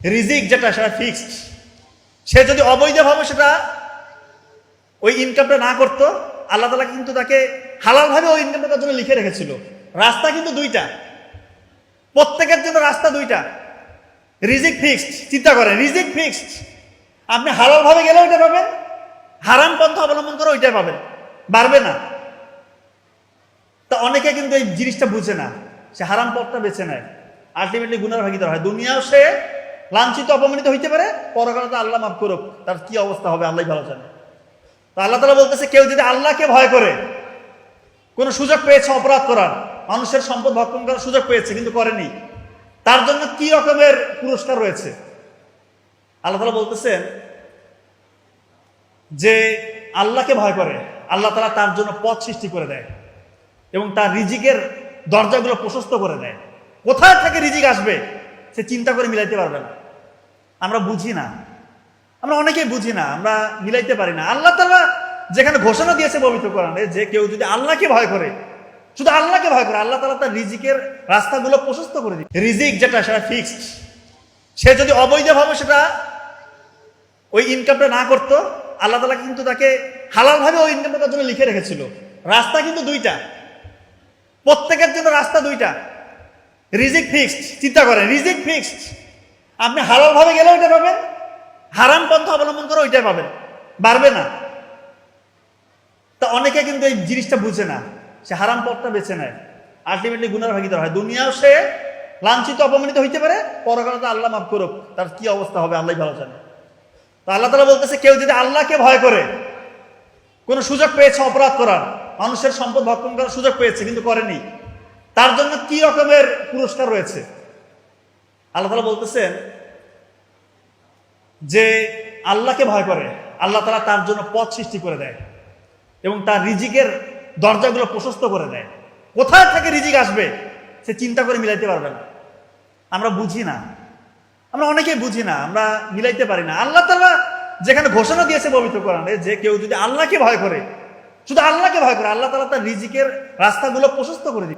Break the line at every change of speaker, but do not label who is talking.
রিজিক যেটা সেটা ফিক্সড। সে যদি অবৈধভাবে সেটা ওই ইনকামটা না করতো, আল্লাহ তাআলা কিন্তু তাকে হালালভাবে ওই ইনকামটা তার জন্য লিখে রেখেছিল। রাস্তা কিন্তু দুইটা, প্রত্যেকের জন্য রাস্তা দুইটা। রিজিক ফিক্সড। চিন্তা করেন, রিজিক ফিক্সড। আপনি হালালভাবে গেলে ওইটা পাবেন, হারাম পন্থা অবলম্বন করে ওইটাই পাবেন, বাড়বে না। তা অনেকে কিন্তু এই জিনিসটা বুঝে না, সে হারাম পথটা বেছে নেয়, আলটিমেটলি গুনার ভাগীদার হয়। দুনিয়াও সে লাঞ্ছিত অপমানিত হইতে পারে, পরকালে তো আল্লাহ মাফ করুক, তার কি অবস্থা হবে আল্লাহ ভালো জানে। তো আল্লাহ তাআলা বলতেছে, কেউ যদি আল্লাহকে ভয় করে, কোনো সুযোগ পেয়েছে অপরাধ করার, মানুষের সম্পদ ভক্ষণ করার সুযোগ পেয়েছে কিন্তু করেনি, তার জন্য কি রকমের পুরস্কার রয়েছে। আল্লাহ তাআলা বলতেছেন যে আল্লাহকে ভয় করে, আল্লাহ তাআলা তার জন্য পথ সৃষ্টি করে দেয় এবং তার রিজিকের দরজাগুলো প্রশস্ত করে দেয়। কোথায় থেকে রিজিক আসবে সে চিন্তা করে মিলাইতে পারবে না। আমরা বুঝি না, আমরা অনেকেই বুঝি না, আমরা মিলাইতে পারি না। আল্লাহ তাআলা যেখানে ঘোষণা দিয়েছে পবিত্র কোরআনে যে কেউ যদি আল্লাহকে ভয় করে, শুধু আল্লাহকে ভয় করে, আল্লাহ তাআলা তার রিজিকের রাস্তাগুলো প্রশস্ত করে দিবে। রিজিক যেটা সেটা ফিক্সড। সে যদি অবৈধভাবে সেটা ওই ইনকামটা না করতো, আল্লাহ তাআলা কিন্তু তাকে হালালভাবে ওই ইনকামটা তার জন্য লিখে রেখেছিল। রাস্তা কিন্তু দুইটা, প্রত্যেকের জন্য রাস্তা দুইটা। রিজিক ফিক্সড। চিন্তা করেন, রিজিক ফিক্সড। আপনি হালালভাবে গেলে ওইটা পাবেন, হারাম পন্থা অবলম্বন করে ওইটাই পাবেন, বাড়বে না। তা অনেকে কিন্তু এই জিনিসটা বুঝে না, সে হারাম পথটা বেছে নেয়, আলটিমেটলি গুনার ভাগীদার হয়। দুনিয়াও সে লাঞ্ছিত অপমানিত হইতে পারে, পরকালে তো আল্লাহ মাফ করুক, তার কি অবস্থা হবে আল্লাহ ভালো জানে। তো আল্লাহ তাআলা বলতেছে, কেউ যদি আল্লাহকে ভয় করে, কোনো সুযোগ পেয়েছে অপরাধ করার, মানুষের সম্পদ ভক্ষণ করার সুযোগ পেয়েছে কিন্তু করেনি, তার জন্য কি রকমের পুরস্কার রয়েছে। আল্লাহ তাআলা বলতেছেন যে আল্লাহকে ভয় করে, আল্লাহ তাআলা তার জন্য পথ সৃষ্টি করে দেয় এবং তার রিজিকের দরজাগুলো প্রশস্ত করে দেয়। কোথায় থেকে রিজিক আসবে সে চিন্তা করে মিলাইতে পারবে না। আমরা বুঝি না, আমরা অনেকেই বুঝি না, আমরা মিলাইতে পারি না। আল্লাহ তাআলা যেখানে ঘোষণা দিয়েছে পবিত্র কোরআনে যে কেউ যদি আল্লাহকে ভয় করে, শুধু আল্লাহকে ভয় করে, আল্লাহ তাআলা তার রিজিকের রাস্তাগুলো প্রশস্ত করে দিবে।